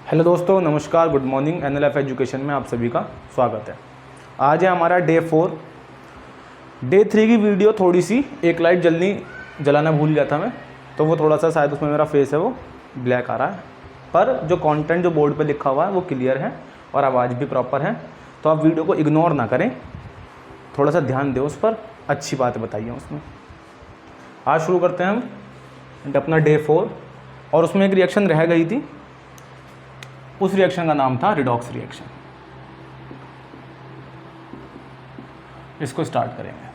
Hello दोस्तों, नमस्कार, good morning. NLF education में आप सभी का स्वागत है। आज है हमारा डे 4। डे 3 की वीडियो थोड़ी सी एक लाइट जलाना भूल गया था मैं, तो वो थोड़ा सा शायद उसमें मेरा फेस है वो ब्लैक आ रहा है, पर जो कंटेंट जो बोर्ड पे लिखा हुआ है वो क्लियर है और आवाज़ भी प्रॉपर है। तो आप वीडियो को इग्नोर ना करें, थोड़ा सा ध्यान दें उस पर, अच्छी बात बताइए उसमें। आज शुरू करते हैं हम अपना डे 4। और उसमें एक रिएक्शन रह गई थी, उस रिएक्शन का नाम था रिडॉक्स रिएक्शन। इसको स्टार्ट करेंगे।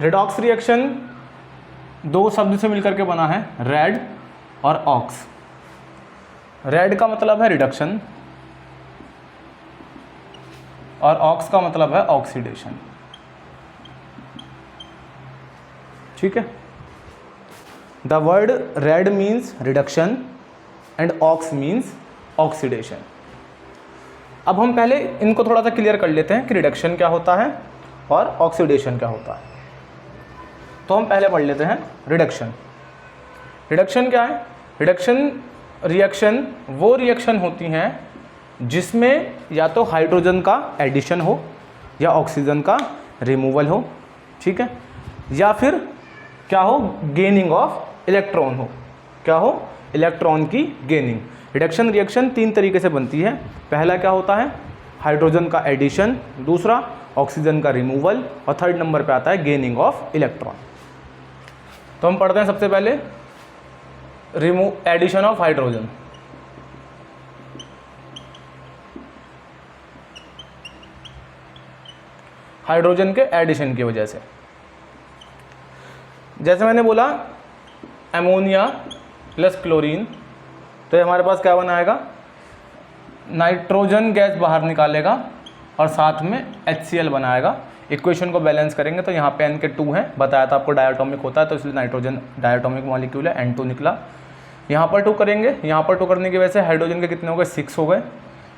रिडॉक्स रिएक्शन दो शब्द से मिलकर के बना है, रेड और ऑक्स। रेड का मतलब है रिडक्शन और ऑक्स का मतलब है ऑक्सीडेशन। ठीक है। The word red means reduction and ox means oxidation. अब हम पहले इनको थोड़ा सा क्लियर कर लेते हैं कि रिडक्शन क्या होता है और ऑक्सीडेशन क्या होता है। तो हम पहले पढ़ लेते हैं रिडक्शन। रिडक्शन क्या है? रिडक्शन रिएक्शन वो रिएक्शन होती हैं जिसमें या तो हाइड्रोजन का एडिशन हो या ऑक्सीजन का रिमूवल हो, ठीक है, या फिर क्या हो, गेनिंग ऑफ इलेक्ट्रॉन हो। क्या हो? इलेक्ट्रॉन की गेनिंग। रिडक्शन रिएक्शन तीन तरीके से बनती है। पहला क्या होता है? हाइड्रोजन का एडिशन, दूसरा ऑक्सीजन का रिमूवल, और थर्ड नंबर पे आता है गेनिंग ऑफ इलेक्ट्रॉन। तो हम पढ़ते हैं सबसे पहले एडिशन ऑफ हाइड्रोजन। हाइड्रोजन के एडिशन की वजह से, जैसे मैंने बोला एमोनिया प्लस क्लोरीन, तो ये हमारे पास क्या बनाएगा? नाइट्रोजन गैस बाहर निकालेगा और साथ में HCl बनाएगा। इक्वेशन को बैलेंस करेंगे तो यहाँ पे N के 2 हैं, बताया था आपको डायटोमिक होता है, तो इसलिए नाइट्रोजन डायटोमिक मॉलिक्यूल है, N2 निकला। यहाँ पर 2 करेंगे, यहाँ पर 2 करने की वजह से हाइड्रोजन के कितने हो गए? 6 हो गए।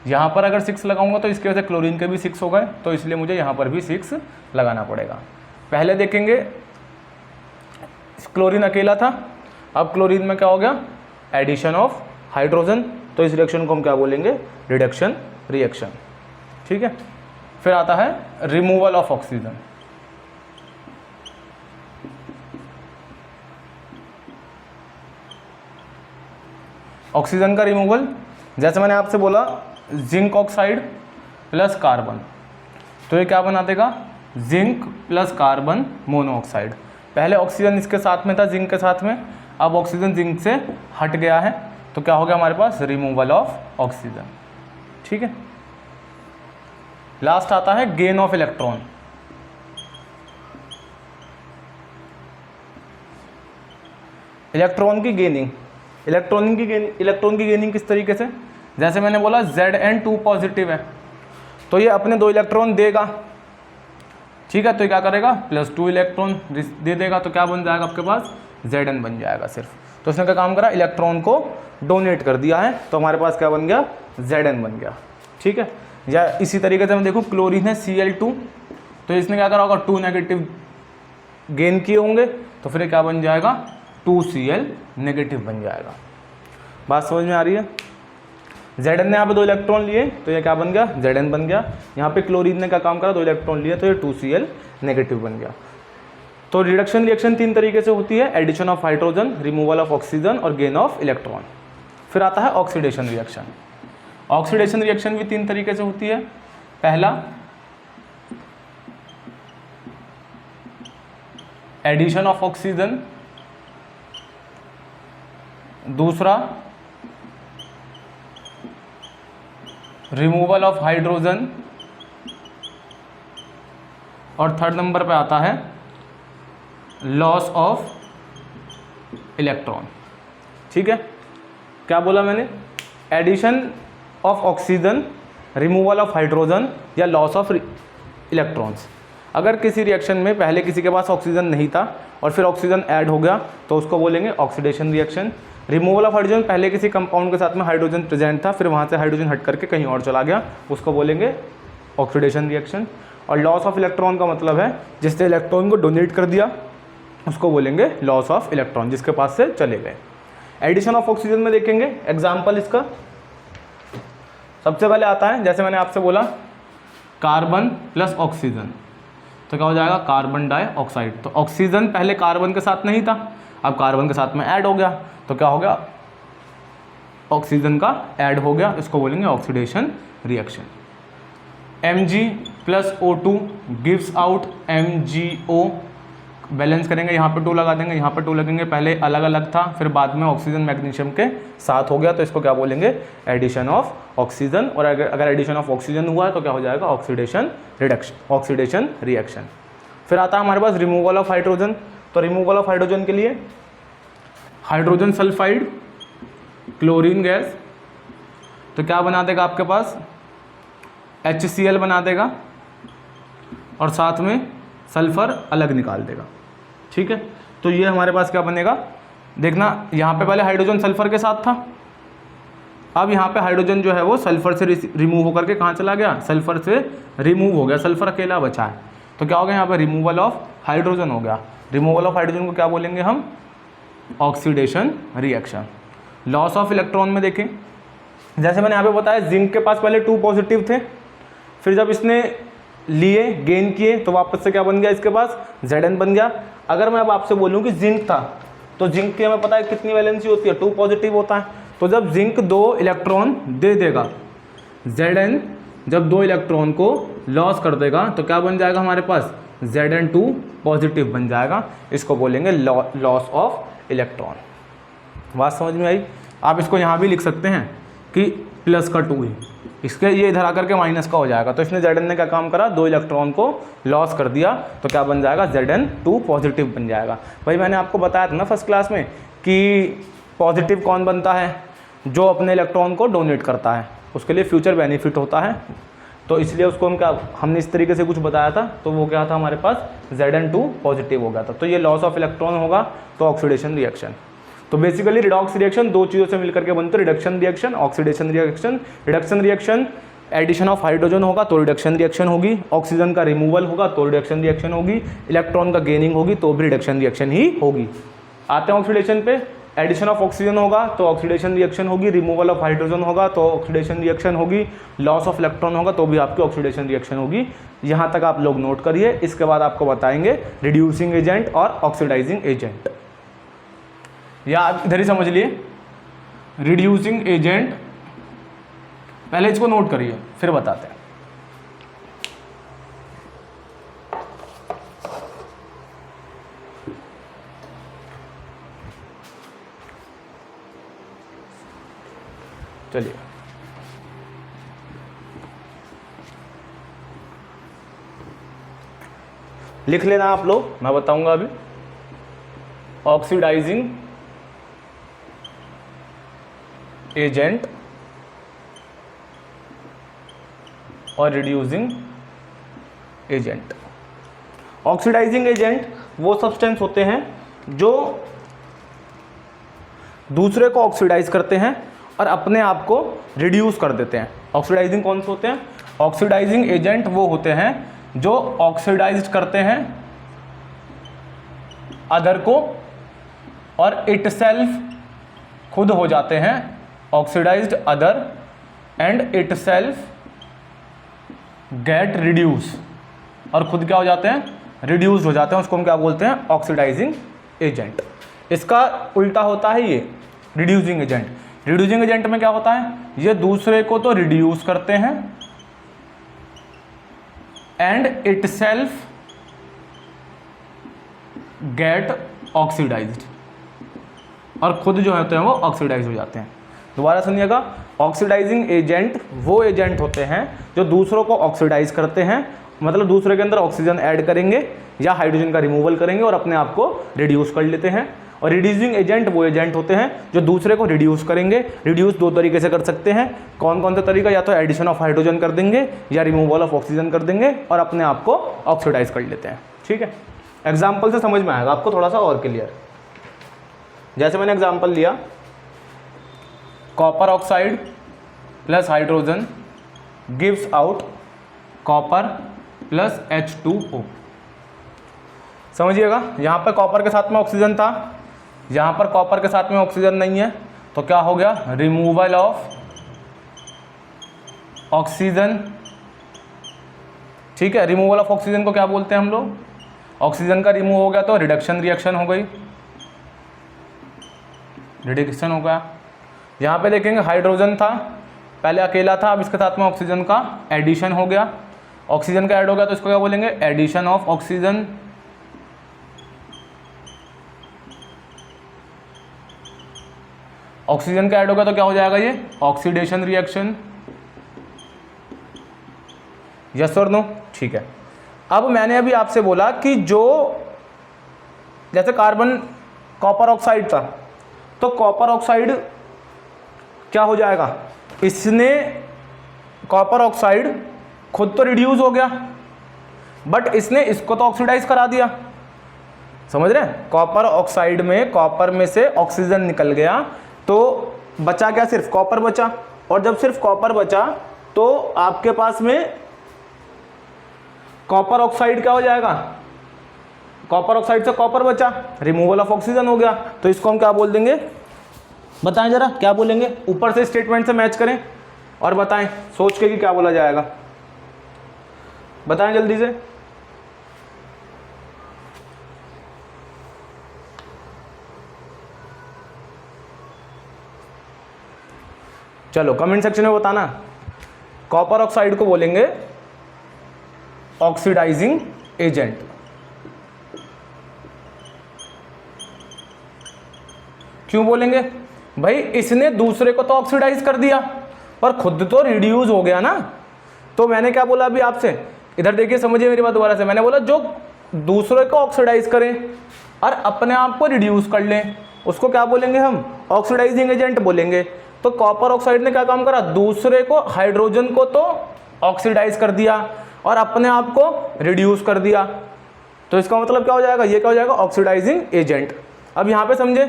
यहाँ पर अगर 6 लगाऊंगा तो इसकी वजह से क्लोरीन के भी 6 हो गए, तो इसलिए मुझे यहाँ पर भी 6 लगाना पड़ेगा। पहले देखेंगे क्लोरीन अकेला था, अब क्लोरीन में क्या हो गया? एडिशन ऑफ हाइड्रोजन, तो इस रिएक्शन को हम क्या बोलेंगे? Reduction reaction. ठीक है। फिर आता है रिमूवल ऑफ ऑक्सीजन। ऑक्सीजन का रिमूवल, जैसे मैंने आपसे बोला जिंक ऑक्साइड प्लस कार्बन, तो ये क्या बना देगा? Zinc plus carbon monoxide. पहले ऑक्सीजन इसके साथ में था, जिंक के साथ में, अब ऑक्सीजन जिंक से हट गया है, तो क्या हो गया हमारे पास? Removal of oxygen. ठीक है। लास्ट आता है गेन ऑफ इलेक्ट्रॉन। इलेक्ट्रॉन की गेनिंग। इलेक्ट्रॉन की गेनिंग किस तरीके से? जैसे मैंने बोला Zn2 पॉजिटिव है, तो ये अपने 2 इलेक्ट्रॉन देगा, ठीक है, तो ये क्या करेगा? +2 इलेक्ट्रॉन दे देगा, तो क्या बन जाएगा आपके पास? Zn बन जाएगा सिर्फ। तो उसने क्या काम करा? इलेक्ट्रॉन को डोनेट कर दिया है, तो हमारे पास क्या बन गया? Zn बन गया। ठीक है। या इसी तरीके से मैं देखूँ, क्लोरीन है Cl2, तो इसने क्या करा होगा? 2 नेगेटिव गेन किए होंगे, तो फिर क्या बन जाएगा? 2Cl नेगेटिव बन जाएगा। बात समझ में आ रही है? Zn ने यहाँ पे 2 इलेक्ट्रॉन लिए, तो ये क्या बन गया? Zn बन गया। यहाँ पे क्लोरीन ने क्या काम करा? 2 इलेक्ट्रॉन लिए, तो ये 2Cl नेगेटिव बन गया। तो रिडक्शन रिएक्शन 3 तरीके से होती है, addition of hydrogen, removal of oxygen और गेन ऑफ इलेक्ट्रॉन। फिर आता है ऑक्सीडेशन रिएक्शन। ऑक्सीडेशन रिएक्शन भी 3 तरीके से होती है। पहला एडिशन ऑफ ऑक्सीजन, दूसरा रिमूवल ऑफ हाइड्रोजन, और थर्ड नंबर पे आता है लॉस ऑफ इलेक्ट्रॉन। ठीक है। क्या बोला मैंने? Addition of oxygen, removal of hydrogen या लॉस ऑफ इलेक्ट्रॉन्स। अगर किसी रिएक्शन में पहले किसी के पास ऑक्सीजन नहीं था और फिर ऑक्सीजन ऐड हो गया, तो उसको बोलेंगे oxidation reaction. Removal of hydrogen, पहले किसी कंपाउंड के साथ में हाइड्रोजन प्रेजेंट था, फिर वहाँ से हाइड्रोजन हट करके कहीं और चला गया, उसको बोलेंगे ऑक्सीडेशन रिएक्शन। और लॉस ऑफ इलेक्ट्रॉन का मतलब है जिसने इलेक्ट्रॉन को डोनेट कर दिया, उसको बोलेंगे लॉस ऑफ इलेक्ट्रॉन, जिसके पास से चले गए। एडिशन ऑफ ऑक्सीजन में देखेंगे एग्जाम्पल इसका सबसे पहले आता है, जैसे मैंने आपसे बोला कार्बन प्लस ऑक्सीजन, तो क्या हो जाएगा कार्बन डाइऑक्साइड। तो ऑक्सीजन पहले कार्बन के साथ नहीं था, अब कार्बन के साथ में ऐड हो गया, तो क्या हो गया ऑक्सीजन का ऐड हो गया, इसको बोलेंगे oxidation reaction. Mg plus O2 gives out MgO, balance करेंगे, यहाँ पे 2 लगा देंगे, यहाँ पे 2 लगेंगे, पहले अलग अलग था फिर बाद में ऑक्सीजन मैग्नीशियम के साथ हो गया, तो इसको क्या बोलेंगे एडिशन ऑफ ऑक्सीजन। और अगर एडिशन ऑफ ऑक्सीजन हुआ है तो क्या हो जाएगा ऑक्सीडेशन रिडक्शन, ऑक्सीडेशन रिएक्शन। फिर आता है हमारे पास रिमूवल ऑफ हाइड्रोजन। तो रिमूवल ऑफ हाइड्रोजन के लिए हाइड्रोजन सल्फाइड क्लोरीन गैस, तो क्या बना देगा आपके पास HCl बना देगा और साथ में सल्फर अलग निकाल देगा, ठीक है। तो ये हमारे पास क्या बनेगा, देखना यहाँ पे पहले हाइड्रोजन सल्फर के साथ था, अब यहाँ पे हाइड्रोजन जो है वो सल्फर से रिमूव होकर के कहाँ चला गया, सल्फर से रिमूव हो गया, सल्फर अकेला बचा है, तो क्या हो गया यहाँ पे रिमूवल ऑफ हाइड्रोजन हो गया। रिमूवल ऑफ हाइड्रोजन को क्या बोलेंगे हम oxidation reaction. Loss of electron में देखें, जैसे मैंने यहाँ पे बताया जिंक के पास पहले 2 पॉजिटिव थे, फिर जब इसने लिए गेन किए तो वापस से क्या बन गया इसके पास Zn बन गया। अगर मैं अब आपसे बोलूँ कि जिंक था तो जिंक की हमें पता है कितनी वैलेंसी होती है 2 पॉजिटिव होता है, तो जब जिंक 2 इलेक्ट्रॉन दे देगा Zn जब 2 इलेक्ट्रॉन को लॉस कर देगा तो क्या बन जाएगा हमारे पास Zn2 पॉजिटिव बन जाएगा, इसको बोलेंगे लॉस ऑफ इलेक्ट्रॉन। बात समझ में आई। आप इसको यहाँ भी लिख सकते हैं कि प्लस का 2 ही, इसके ये इधर आकर के माइनस का हो जाएगा, तो इसने Zn ने क्या काम करा 2 इलेक्ट्रॉन को लॉस कर दिया, तो क्या बन जाएगा Zn2 पॉजिटिव बन जाएगा। भाई मैंने आपको बताया था ना फर्स्ट क्लास में कि पॉजिटिव कौन बनता है, जो अपने इलेक्ट्रॉन को डोनेट करता है, उसके लिए फ्यूचर बेनिफिट होता है, तो इसलिए उसको हमने इस तरीके से कुछ बताया था, तो वो क्या था हमारे पास Zn2 पॉजिटिव हो गया था। तो ये लॉस ऑफ इलेक्ट्रॉन होगा तो ऑक्सीडेशन रिएक्शन। तो बेसिकली रिडॉक्स रिएक्शन 2 चीज़ों से मिलकर के बनते हैं, reduction reaction, oxidation reaction. Reduction reaction addition of hydrogen होगा तो रिडक्शन रिएक्शन होगी, ऑक्सीजन का रिमूवल होगा तो रिडक्शन रिएक्शन होगी, इलेक्ट्रॉन का गेनिंग होगी तो भी रिडक्शन रिएक्शन ही होगी। आते हैं ऑक्सीडेशन पे, एडिशन ऑफ ऑक्सीजन होगा तो ऑक्सीडेशन रिएक्शन होगी, रिमूवल ऑफ हाइड्रोजन होगा तो ऑक्सीडेशन रिएक्शन होगी, लॉस ऑफ इलेक्ट्रॉन होगा तो भी आपकी ऑक्सीडेशन रिएक्शन होगी। यहाँ तक आप लोग नोट करिए, इसके बाद आपको बताएंगे रिड्यूसिंग एजेंट और ऑक्सीडाइजिंग एजेंट, या आप इधर ही समझ लिए रिड्यूसिंग एजेंट, पहले इसको नोट करिए फिर बताते हैं। चलिए लिख लेना आप लोग, मैं बताऊंगा अभी। ऑक्सीडाइजिंग एजेंट और रिड्यूसिंग एजेंट। ऑक्सीडाइजिंग एजेंट वो सब्सटेंस होते हैं जो दूसरे को ऑक्सीडाइज करते हैं और अपने आप को रिड्यूस कर देते हैं। ऑक्सीडाइजिंग कौन से होते हैं, ऑक्सीडाइजिंग एजेंट वो होते हैं जो ऑक्सीडाइज करते हैं अदर को और इटसेल्फ खुद हो जाते हैं oxidized other and itself get reduce, और खुद क्या हो जाते हैं रिड्यूस्ड हो जाते हैं, उसको हम क्या बोलते हैं ऑक्सीडाइजिंग एजेंट। इसका उल्टा होता है ये रिड्यूसिंग एजेंट। रिड्यूसिंग एजेंट में क्या होता है, ये दूसरे को तो रिड्यूस करते हैं एंड इटसेल्फ गेट ऑक्सीडाइज्ड, और खुद जो होते हैं वो ऑक्सीडाइज हो जाते हैं। दोबारा सुनिएगा, ऑक्सीडाइजिंग एजेंट वो एजेंट होते हैं जो दूसरों को ऑक्सीडाइज करते हैं, मतलब दूसरे के अंदर ऑक्सीजन ऐड करेंगे या हाइड्रोजन का रिमूवल करेंगे और अपने आप को रिड्यूस कर लेते हैं। और रिड्यूसिंग एजेंट वो एजेंट होते हैं जो दूसरे को रिड्यूस करेंगे। रिड्यूस 2 तरीके से कर सकते हैं, कौन कौन सा तरीका, या तो एडिशन ऑफ हाइड्रोजन कर देंगे या रिमूवल ऑफ ऑक्सीजन कर देंगे और अपने आप को ऑक्सीडाइज कर लेते हैं। ठीक है, एग्जाम्पल से समझ में आएगा आपको थोड़ा सा और क्लियर। जैसे मैंने एग्जाम्पल लिया, copper oxide plus hydrogen gives out copper plus H2O। समझिएगा, यहाँ पे कॉपर के साथ में ऑक्सीजन था यहाँ पर कॉपर के साथ में ऑक्सीजन नहीं है, तो क्या हो गया, रिमूवल ऑफ ऑक्सीजन। ठीक है, रिमूवल ऑफ ऑक्सीजन को क्या बोलते हैं हम लोग, ऑक्सीजन का रिमूव हो गया तो रिडक्शन रिएक्शन हो गई, रिडक्शन हो गया। यहाँ पे देखेंगे हाइड्रोजन था, पहले अकेला था, अब इसके साथ में ऑक्सीजन का एडिशन हो गया, ऑक्सीजन का ऐड हो गया तो इसको क्या बोलेंगे, एडिशन ऑफ ऑक्सीजन। ऑक्सीजन का ऐड होगा तो क्या हो जाएगा, ये ऑक्सीडेशन रिएक्शन। यस और नो, ठीक है। अब मैंने अभी आपसे बोला कि जो जैसे कार्बन कॉपर ऑक्साइड था, तो कॉपर ऑक्साइड क्या हो जाएगा, इसने कॉपर ऑक्साइड खुद तो रिड्यूस हो गया, बट इसने इसको तो ऑक्सीडाइज करा दिया, समझ रहे हैं। कॉपर ऑक्साइड में कॉपर में से ऑक्सीजन निकल गया तो बचा क्या, सिर्फ कॉपर बचा, और जब सिर्फ कॉपर बचा तो आपके पास में कॉपर ऑक्साइड क्या हो जाएगा, कॉपर ऑक्साइड से कॉपर बचा, रिमूवल ऑफ ऑक्सीजन हो गया, तो इसको हम क्या बोल देंगे, बताएं जरा क्या बोलेंगे, ऊपर से स्टेटमेंट से मैच करें और बताएं सोच के कि क्या बोला जाएगा, बताएं जल्दी से। चलो कमेंट सेक्शन में बताना। कॉपर ऑक्साइड को बोलेंगे ऑक्सीडाइजिंग एजेंट। क्यों बोलेंगे भाई, इसने दूसरे को तो ऑक्सीडाइज कर दिया पर खुद तो रिड्यूस हो गया ना। तो मैंने क्या बोला अभी आपसे, इधर देखिए समझिए मेरी बात दोबारा से, मैंने बोला जो दूसरे को ऑक्सीडाइज करें और अपने आप को रिड्यूस कर लें उसको क्या बोलेंगे हम, ऑक्सीडाइजिंग एजेंट बोलेंगे। तो कॉपर ऑक्साइड ने क्या काम करा, दूसरे को, हाइड्रोजन को तो ऑक्सीडाइज कर दिया और अपने आप को रिड्यूस कर दिया, तो इसका मतलब क्या हो जाएगा, ये क्या हो जाएगा, ऑक्सीडाइजिंग एजेंट। अब यहाँ पे समझे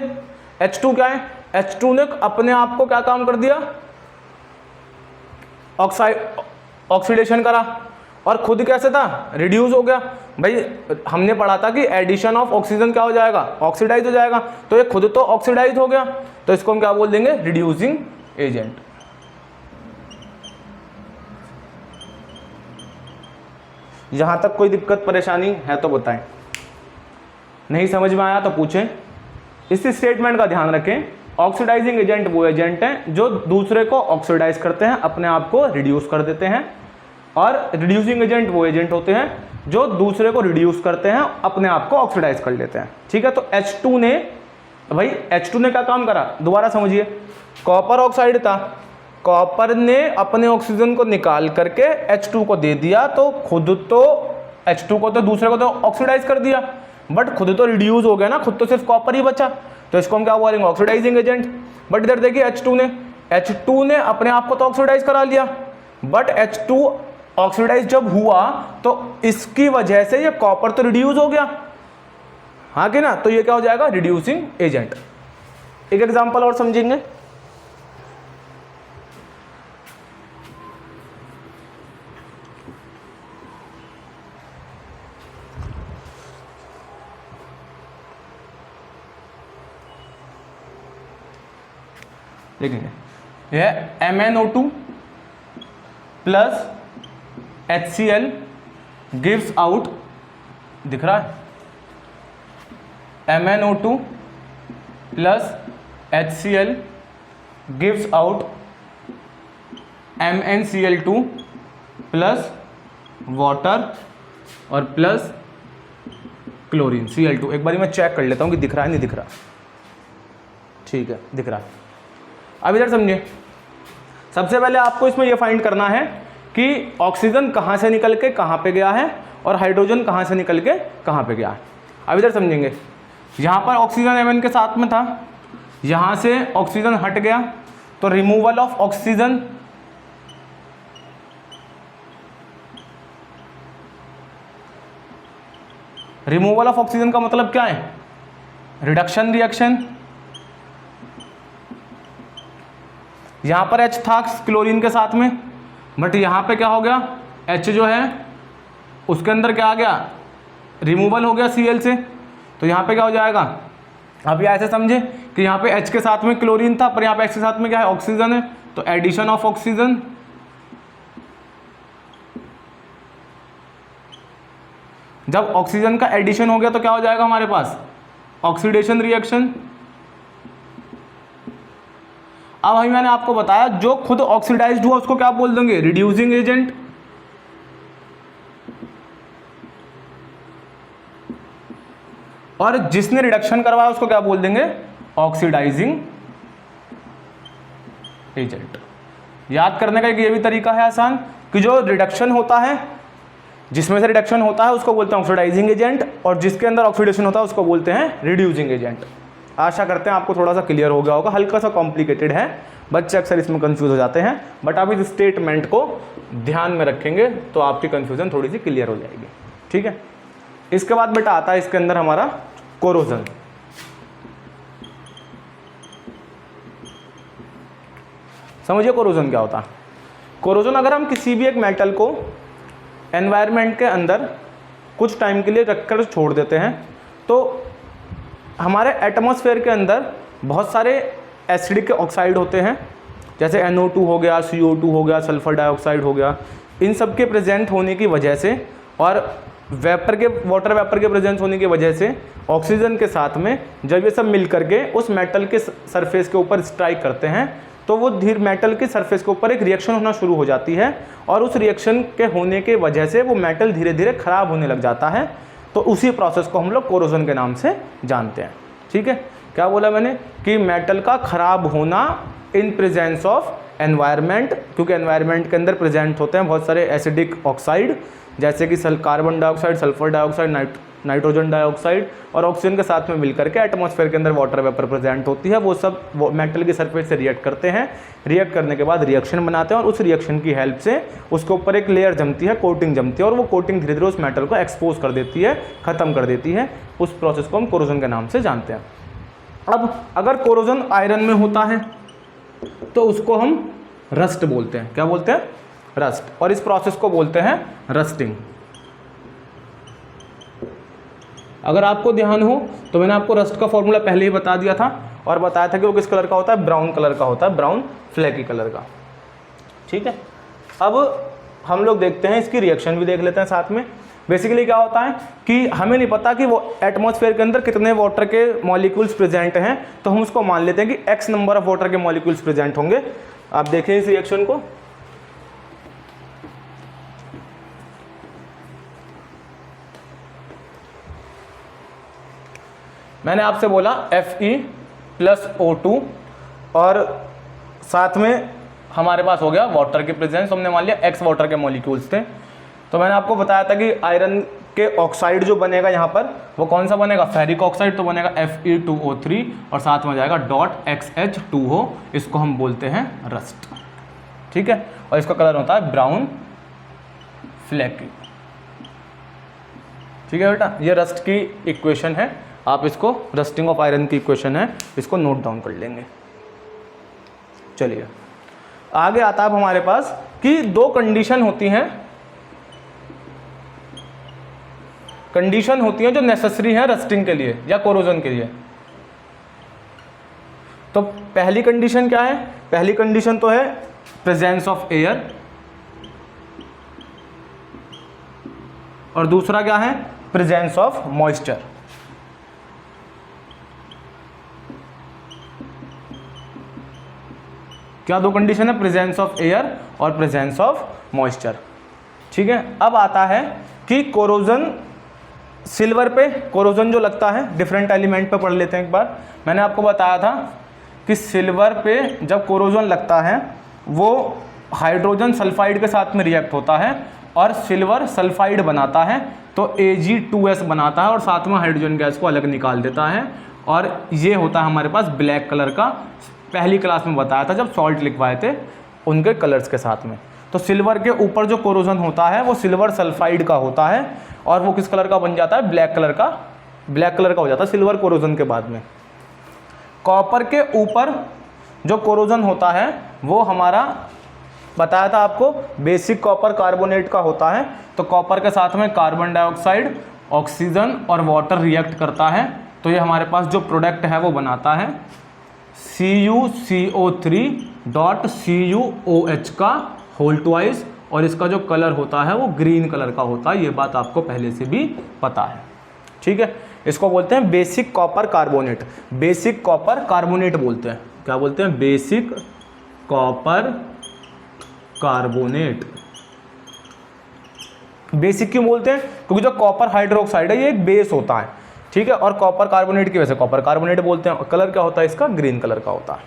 H2 क्या है, H2 ने अपने आप को क्या काम कर दिया, ऑक्सीडेशन करा, और खुद कैसे था, रिड्यूस हो गया। भाई हमने पढ़ा था कि एडिशन ऑफ ऑक्सीजन क्या हो जाएगा, ऑक्सीडाइज हो जाएगा, तो ये खुद तो ऑक्सीडाइज हो गया, तो इसको हम क्या बोल देंगे, रिड्यूसिंग एजेंट। यहां तक कोई दिक्कत परेशानी है तो बताएं, नहीं समझ में आया तो पूछें। इस स्टेटमेंट का ध्यान रखें, ऑक्सीडाइजिंग एजेंट वो एजेंट हैं जो दूसरे को ऑक्सीडाइज करते हैं, अपने आप को रिड्यूस कर देते हैं, और रिड्यूसिंग एजेंट वो एजेंट होते हैं जो दूसरे को रिड्यूस करते हैं, अपने आप को ऑक्सीडाइज कर लेते हैं। ठीक है, तो H2 ने, भाई H2 ने क्या काम करा, दोबारा समझिए, कॉपर ऑक्साइड था, कॉपर ने अपने ऑक्सीजन को निकाल करके H2 को दे दिया, तो खुद तो H2 को तो दूसरे को तो ऑक्सीडाइज कर दिया, बट खुद तो रिड्यूस हो गया ना, खुद तो सिर्फ कॉपर ही बचा, तो इसको हम क्या बोलेंगे, ऑक्सीडाइजिंग एजेंट। बट इधर देखिए H2 ने अपने आप को तो ऑक्सीडाइज करा लिया, बट H2 ऑक्सीडाइज जब हुआ तो इसकी वजह से ये कॉपर तो रिड्यूस हो गया, हाँ कि ना, तो ये क्या हो जाएगा, रिड्यूसिंग एजेंट। एक एग्जांपल और समझेंगे, देखेंगे यह MnO2 plus HCl gives out, दिख रहा है, MnO2 plus HCl gives out MnCl2 plus water और प्लस क्लोरीन Cl2। एक बारी मैं चेक कर लेता हूँ कि दिख रहा है नहीं दिख रहा, ठीक है दिख रहा है। अब इधर समझिए, सबसे पहले आपको इसमें यह फाइंड करना है कि ऑक्सीजन कहाँ से निकल के कहाँ पे गया है और हाइड्रोजन कहाँ से निकल के कहाँ पे गया है। अब इधर समझेंगे, यहाँ पर ऑक्सीजन Mn के साथ में था, यहाँ से ऑक्सीजन हट गया तो removal of oxygen, removal of oxygen का मतलब क्या है, रिडक्शन रिएक्शन। यहाँ पर H था क्लोरीन के साथ में, बट यहाँ पे क्या हो गया, H जो है उसके अंदर क्या आ गया, रिमूवल हो गया Cl से, तो यहाँ पे क्या हो जाएगा, अब ये ऐसे समझे कि यहाँ पे H के साथ में क्लोरीन था, पर यहाँ पे H के साथ में क्या है, ऑक्सीजन है, तो एडिशन ऑफ ऑक्सीजन, जब ऑक्सीजन का एडिशन हो गया तो क्या हो जाएगा हमारे पास, ऑक्सीडेशन रिएक्शन। अब अभी मैंने आपको बताया जो खुद ऑक्सीडाइज्ड हुआ उसको क्या बोल देंगे, रिड्यूसिंग एजेंट। और जिसने रिडक्शन करवाया उसको क्या बोल देंगे, ऑक्सीडाइजिंग एजेंट। याद करने का एक ये भी तरीका है आसान कि जो रिडक्शन होता है, जिसमें से रिडक्शन होता है उसको बोलते हैं ऑक्सीडाइजिंग एजेंट, और जिसके अंदर ऑक्सीडेशन होता है उसको बोलते हैं रिड्यूसिंग एजेंट। आशा करते हैं आपको थोड़ा सा क्लियर हो गया होगा। हल्का सा कॉम्प्लिकेटेड है, बच्चे अक्सर इसमें कंफ्यूज हो जाते हैं, बट आप इस स्टेटमेंट को ध्यान में रखेंगे तो आपकी कंफ्यूजन थोड़ी सी क्लियर हो जाएगी। ठीक है, इसके बाद बेटा आता है इसके अंदर हमारा कोरोजन। समझिए कोरोजन क्या होता है। कोरोजन, अगर हम किसी भी एक मेटल को एनवायरनमेंट के अंदर कुछ टाइम के लिए रखकर छोड़ देते हैं तो हमारे एटमॉस्फेयर के अंदर बहुत सारे एसिडिक ऑक्साइड होते हैं, जैसे NO2 हो गया, CO2 हो गया, सल्फर डाइऑक्साइड हो गया। इन सब के प्रेजेंट होने की वजह से और वाटर वेपर के प्रेजेंस होने की वजह से ऑक्सीजन के साथ में जब ये सब मिल करके उस मेटल के सरफेस के ऊपर स्ट्राइक करते हैं तो वो धीरे मेटल के सरफेस के ऊपर एक रिएक्शन होना शुरू हो जाती है, और उस रिएक्शन के होने के वजह से वो मेटल धीरे धीरे खराब होने लग जाता है। तो उसी प्रोसेस को हम लोग कोरोजन के नाम से जानते हैं। ठीक है, क्या बोला मैंने कि मेटल का खराब होना इन प्रेजेंस ऑफ एनवायरनमेंट, क्योंकि एनवायरनमेंट के अंदर प्रेजेंट होते हैं बहुत सारे एसिडिक ऑक्साइड, जैसे कि carbon dioxide, sulphur dioxide, nitrogen dioxide, और ऑक्सीजन के साथ में मिलकर के एटमॉस्फेयर के अंदर वाटर वेपर प्रेजेंट होती है। वो सब मेटल की सरफेस से रिएक्ट करते हैं, रिएक्ट करने के बाद रिएक्शन बनाते हैं, और उस रिएक्शन की हेल्प से उसके ऊपर एक लेयर जमती है, कोटिंग जमती है, और वो कोटिंग धीरे धीरे उस मेटल को एक्सपोज कर देती है, ख़त्म कर देती है। उस प्रोसेस को हम कोरोजन के नाम से जानते हैं। अब अगर कोरोजन आयरन में होता है तो उसको हम रस्ट बोलते हैं। क्या बोलते हैं, रस्ट, और इस प्रोसेस को बोलते हैं रस्टिंग। अगर आपको ध्यान हो तो मैंने आपको रस्ट का फॉर्मूला पहले ही बता दिया था, और बताया था कि वो किस कलर का होता है, ब्राउन कलर का होता है, ब्राउन फ्लेकी कलर का। ठीक है, अब हम लोग देखते हैं इसकी रिएक्शन भी देख लेते हैं साथ में। बेसिकली क्या होता है कि हमें नहीं पता कि वो एटमॉस्फेयर के अंदर कितने वाटर के मॉलिक्यूल्स प्रेजेंट हैं, तो हम उसको मान लेते हैं कि x नंबर ऑफ वाटर के मॉलिक्यूल्स प्रेजेंट होंगे। आप देखें इस रिएक्शन को, मैंने आपसे बोला Fe+O2 और साथ में हमारे पास हो गया वाटर के प्रेजेंस, हमने मान लिया x वाटर के मॉलिक्यूल्स थे। तो मैंने आपको बताया था कि आयरन के ऑक्साइड जो बनेगा यहाँ पर वो कौन सा बनेगा, फेरिक ऑक्साइड, तो बनेगा Fe2O3 और साथ में जाएगा .XH2O, इसको हम बोलते हैं रस्ट। ठीक है, और इसका कलर होता है ब्राउन फ्लेकी। ठीक है बेटा, ये रस्ट की इक्वेशन है, आप इसको रस्टिंग ऑफ आयरन की इक्वेशन है, इसको नोट डाउन कर लेंगे। चलिए आगे आता है हमारे पास कि दो कंडीशन होती हैं, कंडीशन होती हैं जो नेसेसरी है रस्टिंग के लिए या कोरोजन के लिए। तो पहली कंडीशन क्या है, पहली कंडीशन तो है प्रेजेंस ऑफ एयर, और दूसरा क्या है, प्रेजेंस ऑफ मॉइस्चर। क्या दो कंडीशन है, प्रेजेंस ऑफ एयर और प्रेजेंस ऑफ मॉइस्चर। ठीक है, अब आता है कि कोरोजन, सिल्वर पे कोरोजन जो लगता है, डिफरेंट एलिमेंट पे पढ़ लेते हैं एक बार। मैंने आपको बताया था कि सिल्वर पे जब कोरोजन लगता है वो हाइड्रोजन सल्फाइड के साथ में रिएक्ट होता है और सिल्वर सल्फाइड बनाता है, तो Ag2S बनाता है और साथ में हाइड्रोजन गैस को अलग निकाल देता है, और ये होता है हमारे पास ब्लैक कलर का। पहली क्लास में बताया था जब सॉल्ट लिखवाए थे उनके कलर्स के साथ में। तो सिल्वर के ऊपर जो कोरोजन होता है वो सिल्वर सल्फाइड का होता है, और वो किस कलर का बन जाता है, ब्लैक कलर का, ब्लैक कलर का हो जाता है सिल्वर कोरोजन के बाद में। कॉपर के ऊपर जो कोरोजन होता है वो हमारा बताया था आपको बेसिक कॉपर कार्बोनेट का होता है। तो कॉपर के साथ में कार्बन डाइऑक्साइड, ऑक्सीजन और वाटर रिएक्ट करता है, तो ये हमारे पास जो प्रोडक्ट है वो बनाता है CuCO3.CuOH का होल ट्वाइस, और इसका जो कलर होता है वो ग्रीन कलर का होता है। ये बात आपको पहले से भी पता है, ठीक है। इसको बोलते हैं basic copper carbonate, basic copper carbonate बोलते हैं। क्या बोलते हैं? Basic copper carbonate. बेसिक क्यों बोलते हैं? क्योंकि जो कॉपर हाइड्रोक्साइड है ये एक बेस होता है, ठीक है, और कॉपर कार्बोनेट की वजह से कॉपर कार्बोनेट बोलते हैं। और कलर क्या होता है इसका? ग्रीन कलर का होता है।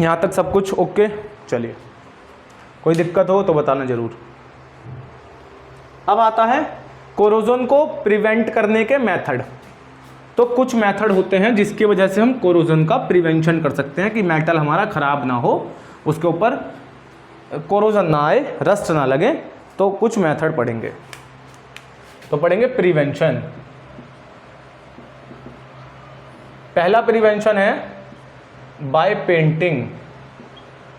यहाँ तक सब कुछ ओके? चलिए, कोई दिक्कत हो तो बताना जरूर। अब आता है कोरोजन को प्रिवेंट करने के मेथड। तो कुछ मेथड होते हैं जिसकी वजह से हम कोरोजन का प्रिवेंशन कर सकते हैं कि मेटल हमारा खराब ना हो, उसके ऊपर कोरोजन ना आए, रस्ट ना लगे। तो कुछ मेथड पढ़ेंगे। तो पढ़ेंगे प्रिवेंशन। पहला प्रिवेंशन है बाय पेंटिंग।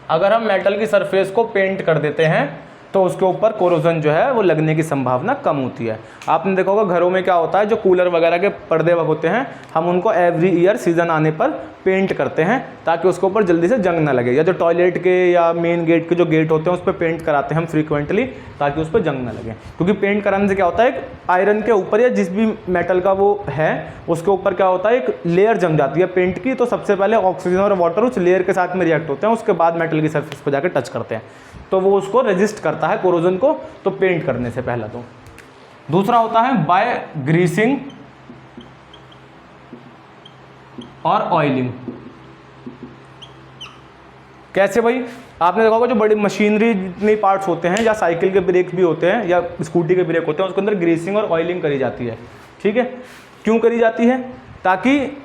अगर हम मेटल की सरफेस को पेंट कर देते हैं तो उसके ऊपर कोरोजन जो है वो लगने की संभावना कम होती है। आपने देखा होगा घरों में क्या होता है, जो कूलर वगैरह के पर्दे होते हैं, हम उनको एवरी ईयर सीजन आने पर पेंट करते हैं ताकि उसके ऊपर जल्दी से जंग ना लगे। या जो टॉयलेट के या मेन गेट के जो गेट होते हैं उस पर पेंट कराते हैं हम फ्रीक्वेंटली ताकि उस पर जंग ना लगे। क्योंकि पेंट कराने से क्या होता है, एक आयरन के ऊपर या जिस भी मेटल का वो है उसके ऊपर क्या होता है, एक लेयर जम जाती है पेंट की। तो सबसे पहले ऑक्सीजन और वाटर उस लेयर के साथ में रिएक्ट होते हैं, उसके बाद मेटल की सरफेस पर जाकर टच करते हैं, तो वो उसको रेजिस्ट करता है कोरोजन को, तो पेंट करने से पहला। तो दूसरा होता है बाय ग्रीसिंग और ऑयलिंग। कैसे भाई? आपने देखा होगा जो बड़ी मशीनरी जितनी पार्ट्स होते हैं या साइकिल के ब्रेक भी होते हैं या स्कूटी के ब्रेक होते हैं, उसके अंदर ग्रीसिंग और ऑयलिंग करी जाती है, ठीक है। क्यों करी जाती है? ताकि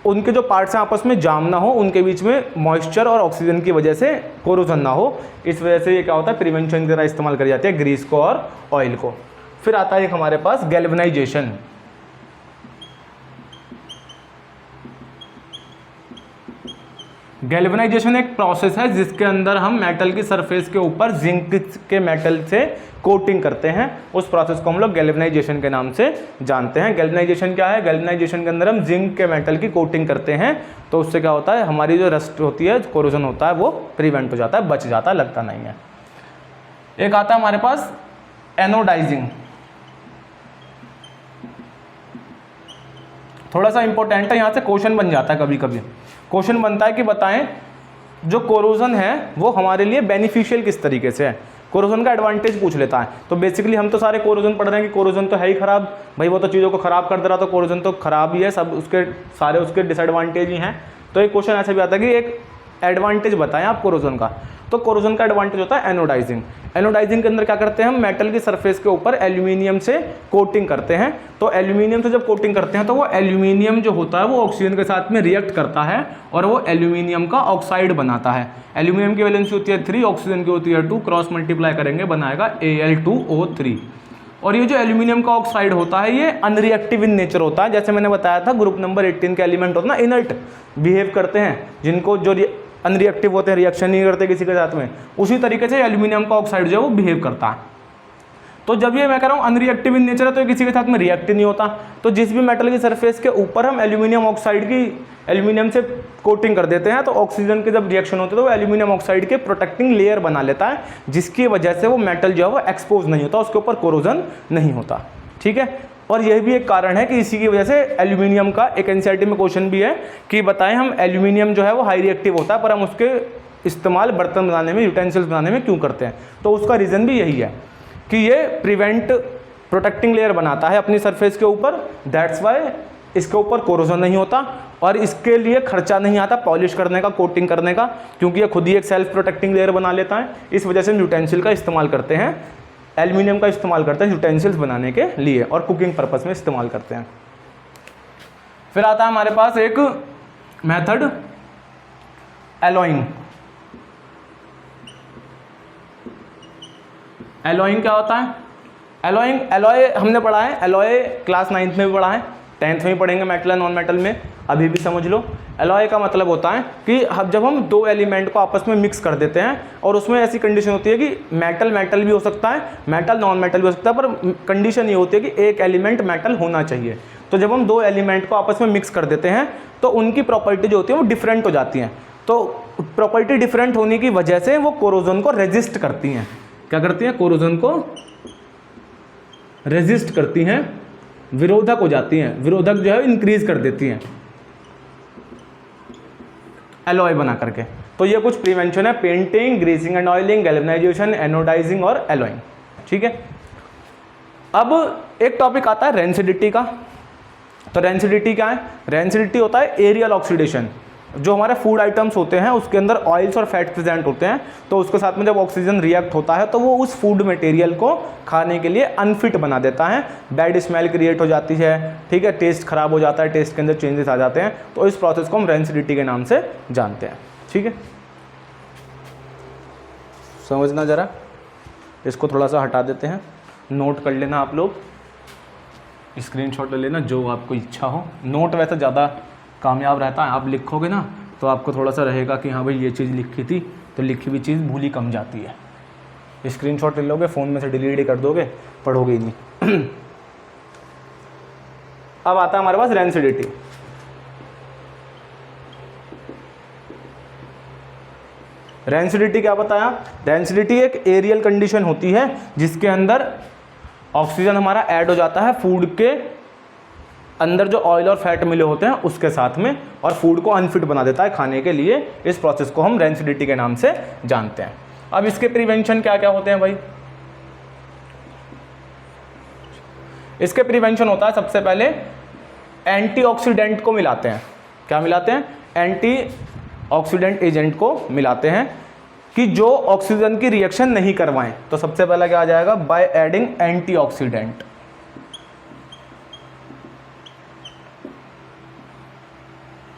उनके जो पार्ट्स हैं आपस में जाम ना हो, उनके बीच में मॉइस्चर और ऑक्सीजन की वजह से कोरोजन ना हो। इस वजह से ये क्या होता है, प्रिवेंशन की तरह इस्तेमाल करी जाती है ग्रीस को और ऑयल को। फिर आता है एक हमारे पास गैल्वेनाइजेशन। गैल्वेनाइजेशन एक प्रोसेस है जिसके अंदर हम मेटल की सरफेस के ऊपर जिंक के मेटल से कोटिंग करते हैं। उस प्रोसेस को हम लोग गैल्वेनाइजेशन के नाम से जानते हैं। गैल्वेनाइजेशन क्या है? गैल्वेनाइजेशन के अंदर हम जिंक के मेटल की कोटिंग करते हैं, तो उससे क्या होता है, हमारी जो रस्ट होती है, कोरोजन होता है, वो प्रिवेंट हो जाता है, बच जाता है, लगता नहीं है। एक आता है हमारे पास एनोडाइजिंग। थोड़ा सा इंपॉर्टेंट है, यहाँ से क्वेश्चन बन जाता है। कभी कभी क्वेश्चन बनता है कि बताएं जो कोरोजन है वो हमारे लिए बेनिफिशियल किस तरीके से है। कोरोजन का एडवांटेज पूछ लेता है। तो बेसिकली हम तो सारे कोरोजन पढ़ रहे हैं कि कोरोजन तो है ही खराब, भाई वो तो चीज़ों को खराब कर दे रहा, तो कोरोजन तो खराब ही है, सब उसके सारे उसके डिसएडवांटेज ही हैं। तो एक क्वेश्चन ऐसा भी आता है कि एक एडवांटेज बताएं आप कोरोजन का। तो कोरोजन का एडवांटेज होता है एनोडाइजिंग। एनोडाइजिंग के अंदर क्या करते हैं, हम मेटल की सरफेस के ऊपर एल्यूमिनियम से कोटिंग करते हैं। तो एल्यूमिनियम से जब कोटिंग करते हैं तो वो एल्यूमिनियम जो होता है वो ऑक्सीजन के साथ में रिएक्ट करता है और वो एल्यूमिनियम का ऑक्साइड बनाता है। एल्यूमिनियम की वैलेंसी होती है 3, ऑक्सीजन की होती है 2, क्रॉस मल्टीप्लाई करेंगे बनाएगा Al2O3। और ये जो एल्यूमिनियम का ऑक्साइड होता है ये अनरिएक्टिव इन नेचर होता है। जैसे मैंने बताया था ग्रुप नंबर 18 के एलिमेंट होते हैं ना, इनर्ट बिहेव करते हैं, जिनको जो अनरिएक्टिव होते हैं, रिएक्शन नहीं करते किसी के साथ में, उसी तरीके से एल्यूमिनियम का ऑक्साइड जो है वो बिहेव करता है। तो जब ये मैं कह रहा हूँ अनरिएक्टिव इन नेचर है तो ये किसी के साथ में रिएक्ट नहीं होता। तो जिस भी मेटल की सरफेस के ऊपर हम एल्यूमिनियम ऑक्साइड की एल्यूमिनियम से कोटिंग कर देते हैं तो ऑक्सीजन के जब रिएक्शन होते हैं तो वो एल्यूमिनियम ऑक्साइड के प्रोटेक्टिंग लेयर बना लेता है, जिसकी वजह से वो मेटल जो है वो एक्सपोज नहीं होता, उसके ऊपर कोरोजन नहीं होता, ठीक है। और यह भी एक कारण है कि इसी की वजह से एल्यूमिनियम का एक एनसीईआरटी में क्वेश्चन भी है कि बताएं हम एल्यूमिनियम जो है वो हाई रिएक्टिव होता है पर हम उसके इस्तेमाल बर्तन बनाने में, यूटेंसिल्स बनाने में क्यों करते हैं। तो उसका रीज़न भी यही है कि ये प्रिवेंट प्रोटेक्टिंग लेयर बनाता है अपनी सरफेस के ऊपर, दैट्स वाई इसके ऊपर कोरोजन नहीं होता और इसके लिए खर्चा नहीं आता पॉलिश करने का, कोटिंग करने का, क्योंकि ये खुद ही एक सेल्फ प्रोटेक्टिंग लेयर बना लेता है। इस वजह से हम यूटेंसिल का इस्तेमाल करते हैं, एल्यूमिनियम का इस्तेमाल करते हैं यूटेंसिल्स बनाने के लिए और कुकिंग पर्पस में इस्तेमाल करते हैं। फिर आता है हमारे पास एक मेथड एलॉइंग। एलॉइंग क्या होता है? एलॉइंग, एलॉय हमने पढ़ा है, एलॉय क्लास 9th में भी पढ़ा है, 10th में भी पढ़ेंगे मेटल एंड नॉन मेटल में, अभी भी समझ लो। एलॉय का मतलब होता है कि जब हम दो एलिमेंट को आपस में मिक्स कर देते हैं और उसमें ऐसी कंडीशन होती है कि मेटल मेटल भी हो सकता है, मेटल नॉन मेटल भी हो सकता है, पर कंडीशन ये होती है कि एक एलिमेंट मेटल होना चाहिए। तो जब हम दो एलिमेंट को आपस में मिक्स कर देते हैं तो उनकी प्रॉपर्टी जो होती है वो डिफरेंट हो जाती हैं। तो प्रॉपर्टी डिफरेंट होने की वजह से वो कोरोजन को रेजिस्ट करती हैं। क्या करती हैं? कोरोजन को रेजिस्ट करती हैं, विरोधक हो जाती हैं, विरोधक जो है इंक्रीज कर देती हैं एलॉय बना करके। तो ये कुछ प्रिवेंशन है, painting, greasing and oiling, galvanization, anodizing और एलॉइंग। ठीक है, अब एक टॉपिक आता है रेंसिडिटी का। तो रेंसिडिटी क्या है? रेंसिडिटी होता है एरियल ऑक्सीडेशन। जो हमारे फूड आइटम्स होते हैं उसके अंदर ऑयल्स और फैट प्रेजेंट होते हैं, तो उसके साथ में जब ऑक्सीजन रिएक्ट होता है तो वो उस फूड मटेरियल को खाने के लिए अनफिट बना देता है, बैड स्मेल क्रिएट हो जाती है, ठीक है, टेस्ट खराब हो जाता है, टेस्ट के अंदर चेंजेस आ जाते हैं। तो इस प्रोसेस को हम रेंसिडिटी के नाम से जानते हैं। ठीक है, समझना जरा, इसको थोड़ा सा हटा देते हैं, नोट कर लेना आप लोग, स्क्रीनशॉट ले लेना जो आपको इच्छा हो। नोट वैसे ज़्यादा कामयाब रहता है, आप लिखोगे ना तो आपको थोड़ा सा रहेगा कि हाँ भाई ये चीज़ लिखी थी, तो लिखी हुई चीज़ भूली कम जाती है। स्क्रीनशॉट ले लोगे, फ़ोन में से डिलीट ही कर दोगे, पढ़ोगे ही नहीं। अब आता है हमारे पास रेंसिडिटी। रेंसिडिटी क्या बताया? रेंसिडिटी एक एरियल कंडीशन होती है जिसके अंदर ऑक्सीजन हमारा ऐड हो जाता है फूड के अंदर जो ऑयल और फैट मिले होते हैं उसके साथ में, और फूड को अनफिट बना देता है खाने के लिए। इस प्रोसेस को हम रेंसिडिटी के नाम से जानते हैं। अब इसके प्रिवेंशन क्या क्या होते हैं भाई? इसके प्रिवेंशन होता है, सबसे पहले एंटीऑक्सीडेंट को मिलाते हैं। क्या मिलाते हैं? एंटीऑक्सीडेंट एजेंट को मिलाते हैं कि जो ऑक्सीजन की रिएक्शन नहीं करवाएं। तो सबसे पहला क्या आ जाएगा? By adding antioxidant.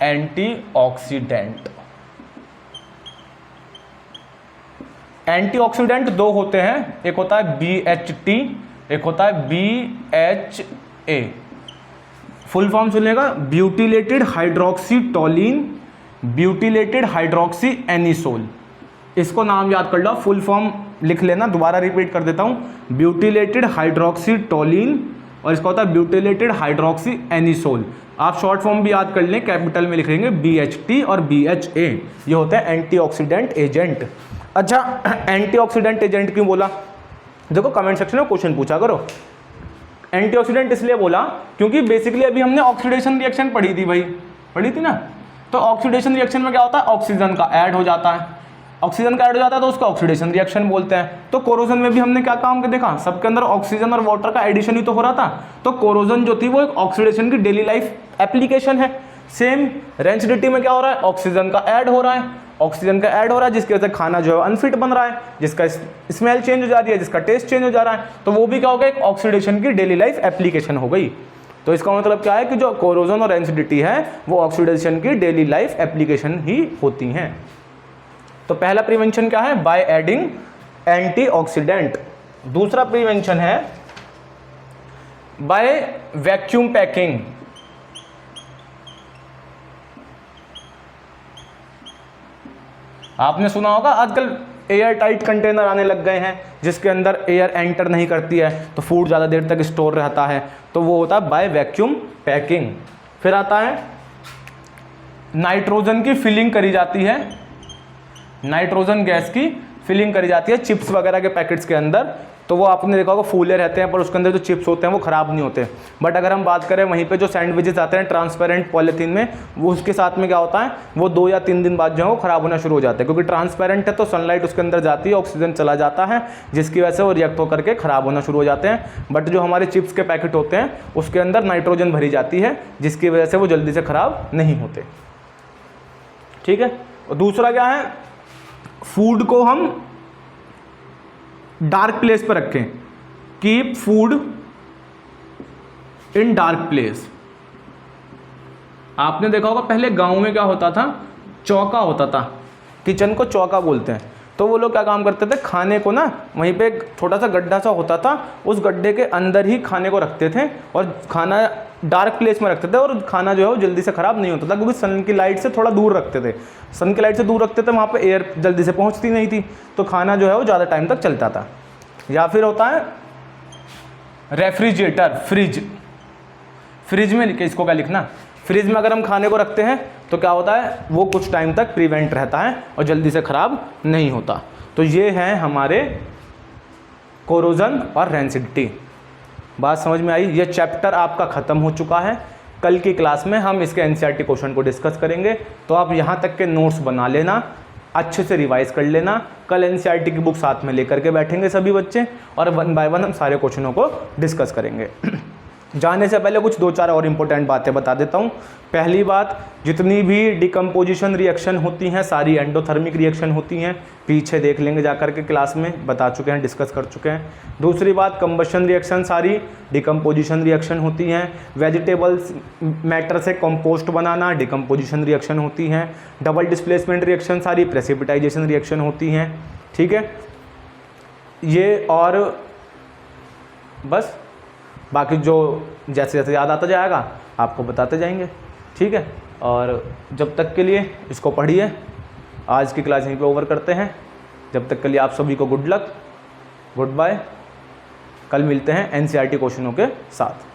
Antioxidant, antioxidant दो होते हैं, एक होता है BHT, एक होता है BHA। फुल फॉर्म सुनिएगा, butylated hydroxy toluene, butylated hydroxy anisole. इसको नाम याद कर लो, फुल फॉर्म लिख लेना, दोबारा रिपीट कर देता हूं, ब्यूटिलेटेड हाइड्रोक्सी टोलिन, और इसका होता है ब्यूटिलेटेड हाइड्रोक्सी एनिसोल। आप शॉर्ट फॉर्म भी याद कर लें, कैपिटल में लिख लेंगे BHT और BHA। ये होते हैं एंटीऑक्सीडेंट एजेंट। अच्छा, एंटीऑक्सीडेंट एजेंट क्यों बोला? देखो कमेंट सेक्शन में क्वेश्चन पूछा करो। एंटीऑक्सीडेंट इसलिए बोला क्योंकि बेसिकली अभी हमने ऑक्सीडेशन रिएक्शन पढ़ी थी भाई, पढ़ी थी ना। तो ऑक्सीडेशन रिएक्शन में क्या होता है? ऑक्सीजन का ऐड हो जाता है, ऑक्सीजन का ऐड हो जाता है तो उसको ऑक्सीडेशन रिएक्शन बोलते हैं। तो कोरोजन में भी हमने क्या काम देखा, सबके अंदर ऑक्सीजन और वाटर का एडिशन ही तो हो रहा था। तो कोरोजन जो थी वो एक ऑक्सीडेशन की डेली लाइफ एप्लीकेशन है। सेम रेंसिडिटी में क्या हो रहा है? ऑक्सीजन का ऐड हो रहा है, ऑक्सीजन का ऐड हो रहा है जिसकी वजह से खाना जो है अनफिट बन रहा है, जिसका स्मेल चेंज हो जा रही है, जिसका टेस्ट चेंज हो जा रहा है। तो वो भी क्या हो गया? एक ऑक्सीडेशन की डेली लाइफ एप्लीकेशन हो गई। तो इसका मतलब क्या है कि जो कोरोजन और रेंसिडिटी है वो ऑक्सीडेशन की डेली लाइफ एप्लीकेशन ही होती हैं। तो पहला प्रिवेंशन क्या है? By adding antioxidant. दूसरा प्रिवेंशन है बाय वैक्यूम पैकिंग। आपने सुना होगा आजकल एयर टाइट कंटेनर आने लग गए हैं जिसके अंदर एयर एंटर नहीं करती है तो फूड ज़्यादा देर तक स्टोर रहता है, तो वो होता है बाय वैक्यूम पैकिंग। फिर आता है नाइट्रोजन की फिलिंग करी जाती है, नाइट्रोजन गैस की फिलिंग करी जाती है चिप्स वगैरह के पैकेट्स के अंदर। तो वो आपने देखा होगा फूले रहते हैं पर उसके अंदर जो चिप्स होते हैं वो ख़राब नहीं होते। बट अगर हम बात करें वहीं पे जो सैंडविचेस आते हैं ट्रांसपेरेंट पॉलीथीन में, वो उसके साथ में क्या होता है, वो 2 या 3 दिन बाद जो है वो ख़राब होना शुरू हो जाते हैं, क्योंकि ट्रांसपेरेंट है तो सनलाइट उसके अंदर जाती है, ऑक्सीजन चला जाता है, जिसकी वजह से वो रिएक्ट होकर के ख़राब होना शुरू हो जाते हैं। बट जो हमारे चिप्स के पैकेट होते हैं उसके अंदर नाइट्रोजन भरी जाती है जिसकी वजह से वो जल्दी से ख़राब नहीं होते। ठीक है। और दूसरा क्या है, फूड को हम डार्क प्लेस पर रखें, keep food in dark place. आपने देखा होगा पहले गांव में क्या होता था, चौका होता था, किचन को चौका बोलते हैं। तो वो लोग क्या काम करते थे, खाने को ना वहीं पे एक छोटा सा गड्ढा सा होता था, उस गड्ढे के अंदर ही खाने को रखते थे और खाना डार्क प्लेस में रखते थे और खाना जो है वो जल्दी से ख़राब नहीं होता था, क्योंकि सन की लाइट से थोड़ा दूर रखते थे। सन की लाइट से दूर रखते थे, वहाँ पे एयर जल्दी से पहुँचती नहीं थी, तो खाना जो है वो ज़्यादा टाइम तक चलता था। या फिर होता है रेफ्रिजरेटर, फ्रिज। फ्रिज में इसको क्या लिखना, फ्रिज में अगर हम खाने को रखते हैं तो क्या होता है, वो कुछ टाइम तक प्रिवेंट रहता है और जल्दी से ख़राब नहीं होता। तो ये है हमारे कोरोजन और रेंसिडिटी। बात समझ में आई? ये चैप्टर आपका ख़त्म हो चुका है। कल की क्लास में हम इसके एनसीईआरटी क्वेश्चन को डिस्कस करेंगे, तो आप यहाँ तक के नोट्स बना लेना, अच्छे से रिवाइज कर लेना। कल एनसीईआरटी की बुक साथ में लेकर के बैठेंगे सभी बच्चे और 1 बाय 1 हम सारे क्वेश्चनों को डिस्कस करेंगे। जाने से पहले कुछ 2-4 और इंपॉर्टेंट बातें बता देता हूँ। पहली बात, जितनी भी डिकम्पोजिशन रिएक्शन होती हैं सारी एंडोथर्मिक रिएक्शन होती हैं, पीछे देख लेंगे जाकर के, क्लास में बता चुके हैं, डिस्कस कर चुके हैं। दूसरी बात, कंबशन रिएक्शन सारी डिकम्पोजिशन रिएक्शन होती हैं। वेजिटेबल्स मैटर से कंपोस्ट बनाना डिकम्पोजिशन रिएक्शन होती हैं। डबल डिस्प्लेसमेंट रिएक्शन सारी प्रेसिपिटाइजेशन रिएक्शन होती हैं। ठीक है, ये और बस, बाकी जो जैसे जैसे याद आता जाएगा आपको बताते जाएंगे। ठीक है, और जब तक के लिए इसको पढ़िए। आज की क्लास यहीं पे ओवर करते हैं। जब तक के लिए आप सभी को गुड लक, गुड बाय। कल मिलते हैं एनसीईआरटी क्वेश्चनों के साथ।